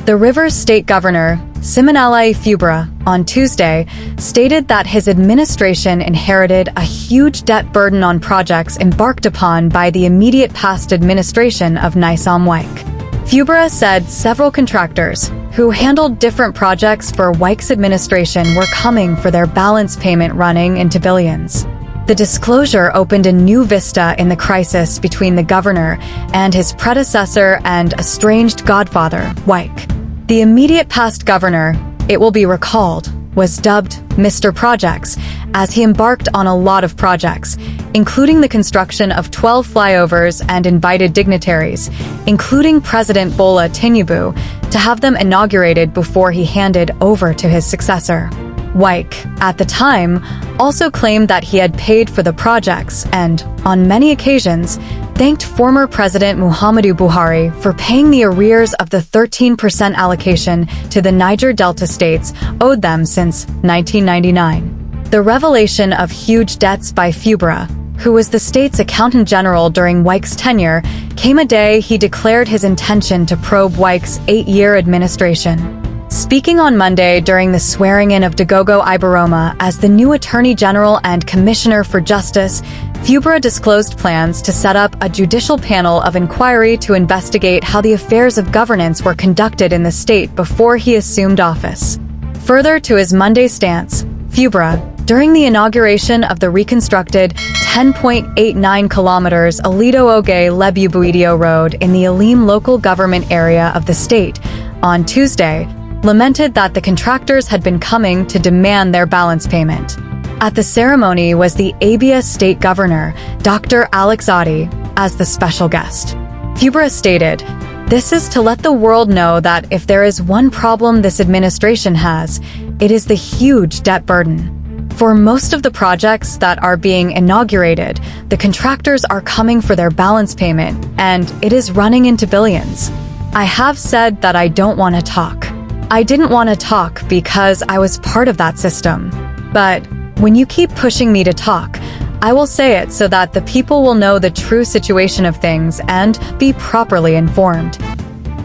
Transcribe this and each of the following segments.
The Rivers State Governor, Siminalayi Fubara, on Tuesday, stated that his administration inherited a huge debt burden on projects embarked upon by the immediate past administration of Nigerian Wike. Fubara said several contractors, who handled different projects for Wike's administration, were coming for their balance payment running into billions. The disclosure opened a new vista in the crisis between the governor and his predecessor and estranged godfather, Wike. The immediate past governor, it will be recalled, was dubbed Mr. Projects, as he embarked on a lot of projects, including the construction of 12 flyovers and invited dignitaries, including President Bola Tinubu, to have them inaugurated before he handed over to his successor. Wike, at the time, also claimed that he had paid for the projects and, on many occasions, thanked former President Muhammadu Buhari for paying the arrears of the 13% allocation to the Niger Delta states owed them since 1999. The revelation of huge debts by Fubara, who was the state's accountant general during Wike's tenure, came a day he declared his intention to probe Wike's 8-year administration. Speaking on Monday during the swearing-in of Dogogo Ibaroma as the new Attorney General and Commissioner for Justice, Fubara disclosed plans to set up a judicial panel of inquiry to investigate how the affairs of governance were conducted in the state before he assumed office. Further to his Monday stance, Fubara, during the inauguration of the reconstructed 10.89 kilometers Aledo-Oge-Lebubuidio road in the Alim local government area of the state, on Tuesday, lamented that the contractors had been coming to demand their balance payment. At the ceremony was the Abia State Governor, Dr. Alex Adi, as the special guest. Fubara stated, "This is to let the world know that if there is one problem this administration has, it is the huge debt burden. For most of the projects that are being inaugurated, the contractors are coming for their balance payment, and it is running into billions. I have said that I don't want to talk. I didn't want to talk because I was part of that system. But when you keep pushing me to talk, I will say it so that the people will know the true situation of things and be properly informed."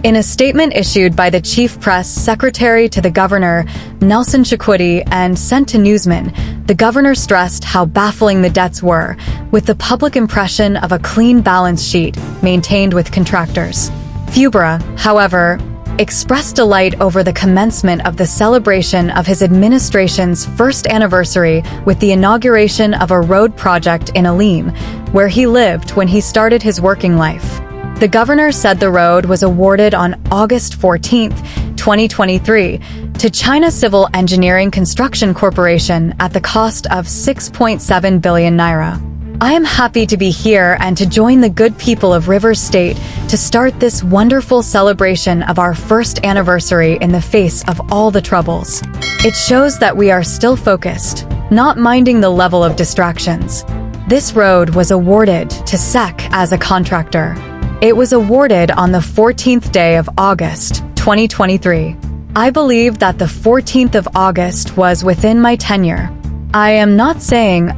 In a statement issued by the chief press secretary to the governor, Nelson Chikwudi, and sent to newsmen, the governor stressed how baffling the debts were, with the public impression of a clean balance sheet maintained with contractors. Fubara, however, expressed delight over the commencement of the celebration of his administration's first anniversary with the inauguration of a road project in Alim, where he lived when he started his working life. The governor said the road was awarded on August 14, 2023, to China Civil Engineering Construction Corporation at the cost of 6.7 billion naira. "I am happy to be here and to join the good people of Rivers State to start this wonderful celebration of our first anniversary in the face of all the troubles. It shows that we are still focused, not minding the level of distractions." This road was awarded to SEC as a contractor. It was awarded on the 14th day of August, 2023. I believe that the 14th of August was within my tenure. I am not saying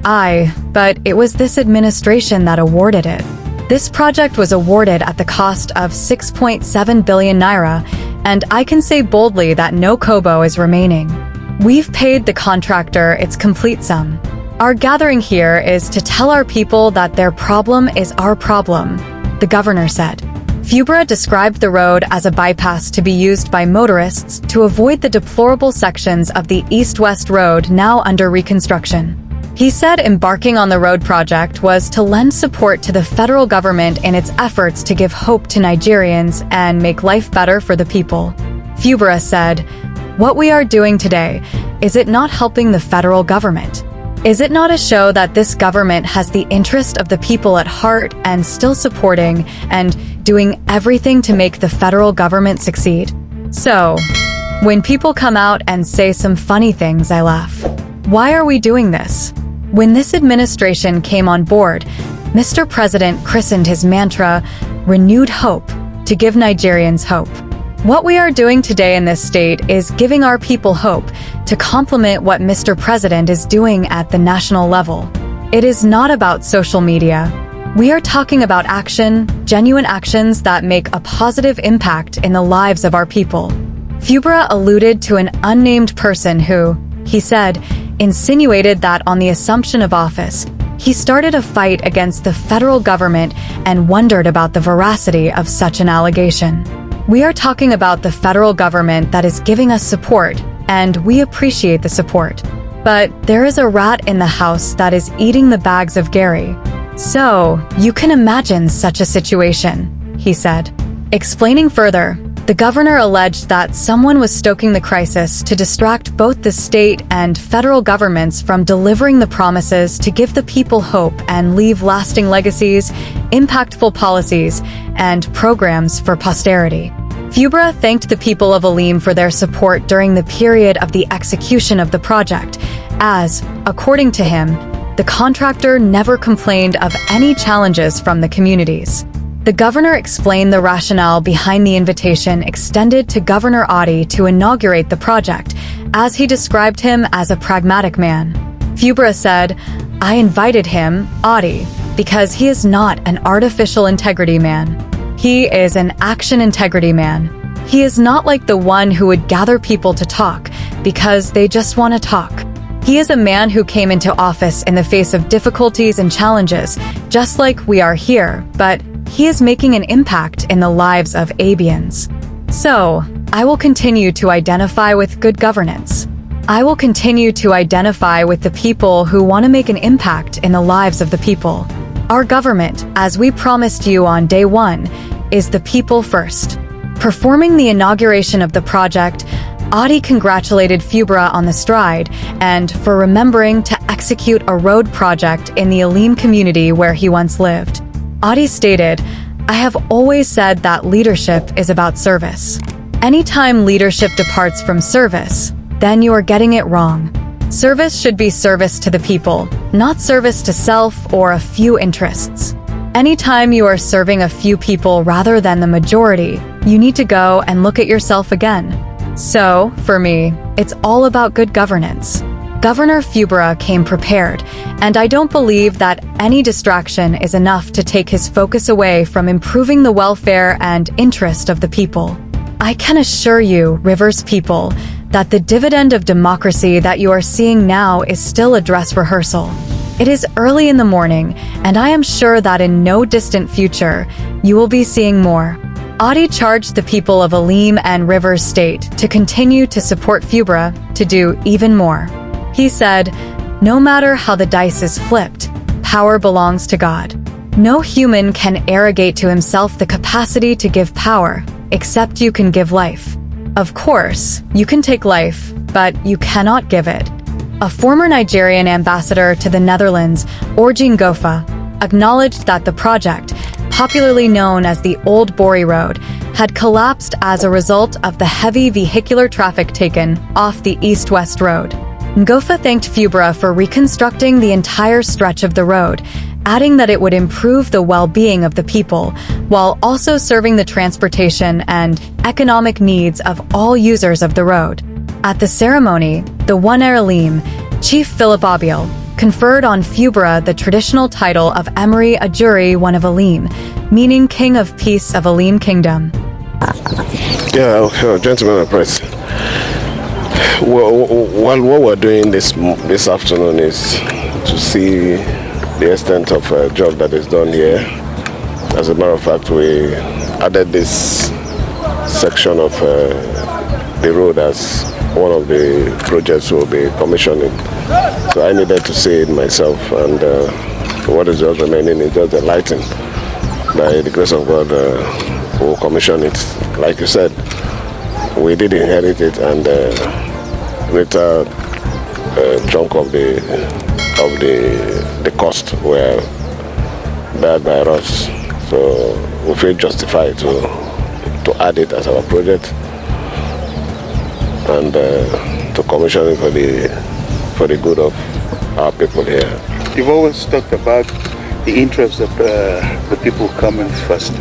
but it was this administration that awarded it. This project was awarded at the cost of 6.7 billion naira, and I can say boldly that no kobo is remaining. We've paid the contractor its complete sum. Our gathering here is to tell our people that their problem is our problem, the governor said. Fubara described the road as a bypass to be used by motorists to avoid the deplorable sections of the east-west road now under reconstruction. He said embarking on the road project was to lend support to the federal government in its efforts to give hope to Nigerians and make life better for the people. Fubara said, "What we are doing today, is it not helping the federal government? Is it not a show that this government has the interest of the people at heart and still supporting and doing everything to make the federal government succeed? So, when people come out and say some funny things, I laugh. Why are we doing this?" When this administration came on board, Mr. President christened his mantra, "Renewed Hope," to give Nigerians hope. What we are doing today in this state is giving our people hope to complement what Mr. President is doing at the national level. It is not about social media. We are talking about action, genuine actions that make a positive impact in the lives of our people. Fubara alluded to an unnamed person who, he said, insinuated that on the assumption of office, he started a fight against the federal government and wondered about the veracity of such an allegation. We are talking about the federal government that is giving us support, and we appreciate the support. But there is a rat in the house that is eating the bags of Gary. So, you can imagine such a situation, he said. Explaining further, the governor alleged that someone was stoking the crisis to distract both the state and federal governments from delivering the promises to give the people hope and leave lasting legacies, impactful policies, and programs for posterity. Fubara thanked the people of Alim for their support during the period of the execution of the project, as, according to him, the contractor never complained of any challenges from the communities. The governor explained the rationale behind the invitation extended to Governor Adi to inaugurate the project, as he described him as a pragmatic man. Fubara said, "I invited him, Adi, because he is not an artificial integrity man. He is an action integrity man. He is not like the one who would gather people to talk because they just want to talk. He is a man who came into office in the face of difficulties and challenges, just like we are here, but he is making an impact in the lives of Abians. So, I will continue to identify with good governance. I will continue to identify with the people who want to make an impact in the lives of the people. Our government, as we promised you on day one, is the people first." Performing the inauguration of the project, Adi congratulated Fubara on the stride and for remembering to execute a road project in the Alim community where he once lived. Adi stated, "I have always said that leadership is about service. Anytime leadership departs from service, then you are getting it wrong. Service should be service to the people, not service to self or a few interests. Anytime you are serving a few people rather than the majority, you need to go and look at yourself again. So, for me, it's all about good governance." Governor Fubara came prepared, and I don't believe that any distraction is enough to take his focus away from improving the welfare and interest of the people. I can assure you, Rivers people, that the dividend of democracy that you are seeing now is still a dress rehearsal. It is early in the morning, and I am sure that in no distant future, you will be seeing more. Adi charged the people of Alim and Rivers State to continue to support Fubara to do even more. He said, "No matter how the dice is flipped, power belongs to God. No human can arrogate to himself the capacity to give power, except you can give life. Of course, you can take life, but you cannot give it." A former Nigerian ambassador to the Netherlands, Orjin Gofa, acknowledged that the project, popularly known as the Old Bori Road, had collapsed as a result of the heavy vehicular traffic taken off the east-west road. Ngofa thanked Fubara for reconstructing the entire stretch of the road, adding that it would improve the well-being of the people, while also serving the transportation and economic needs of all users of the road. At the ceremony, the Wonere Alim, Chief Philip Abiel, conferred on Fubara the traditional title of Emiri Ajuri one of Alim, meaning King of Peace of Alim Kingdom. Yeah, gentlemen of press. Well, what we're doing this afternoon is to see the extent of job that is done here. As a matter of fact, we added this section of the road as one of the projects we'll be commissioning. So I needed to see it myself, and what is just remaining is just the lighting. By the grace of God, we'll commission it. Like you said, we did inherit it, and greater chunk of the cost were bared by us. So we feel justified to add it as our project and to commission it for the good of our people here. You've always talked about the interest of the people coming first,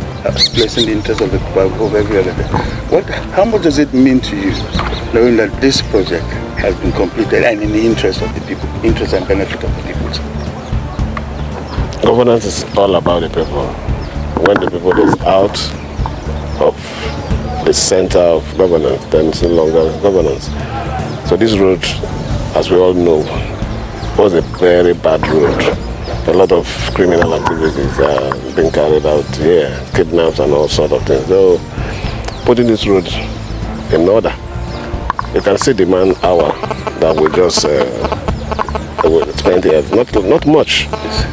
placing the interest of the people above every other thing. How much does it mean to you, knowing that this project has been completed and in the interest of the people, interest and benefit of the people? Governance is all about the people. When the people is out of the center of governance, then it's no longer governance. So this road, as we all know, was a very bad road. A lot of criminal activities are being carried out here, kidnaps and all sorts of things. So putting this road in order, you can see the man hour that we just spent here. Not much.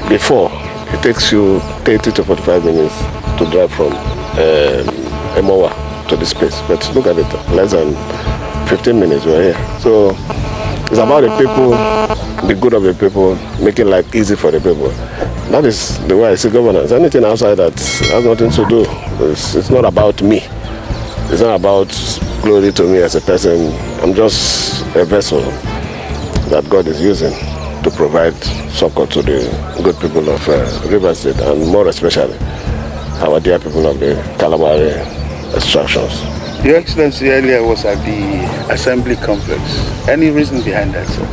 Before, it takes you 30 to 45 minutes to drive from Emowa to this place. But look at it, less than 15 minutes we're here. So it's about the people, the good of the people, making life easy for the people. That is the way I see governance. Anything outside that has nothing to do. It's not about me. It's not about glory to me as a person. I'm just a vessel that God is using to provide support to the good people of River State, and more especially our dear people of the Kalabari extractions. Your Excellency earlier was at the Assembly Complex. Any reason behind that, sir?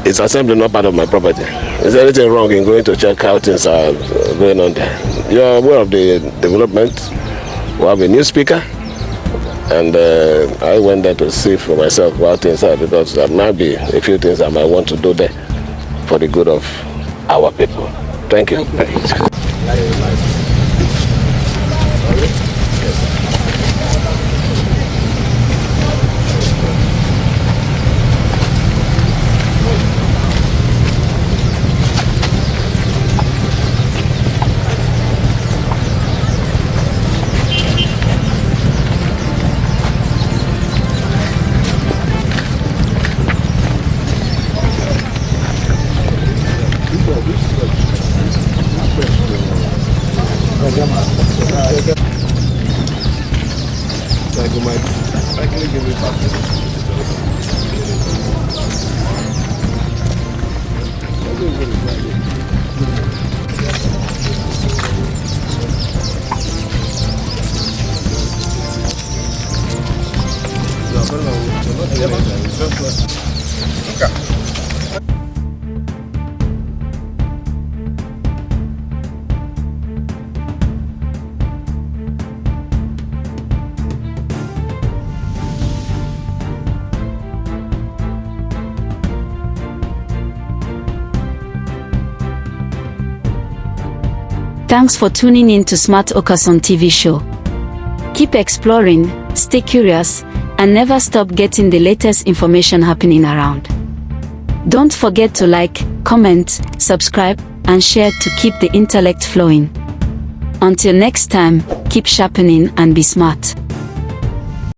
It's assembly, not part of my property. Is there anything wrong in going to check how things are going on there? You're aware of the development. We have a new speaker, and I went there to see for myself how things are, because there might be a few things I might want to do there for the good of our people. Thank you. Thanks for tuning in to Smart Okason TV show. Keep exploring, stay curious, and never stop getting the latest information happening around. Don't forget to like, comment, subscribe, and share to keep the intellect flowing. Until next time, keep sharpening and be smart.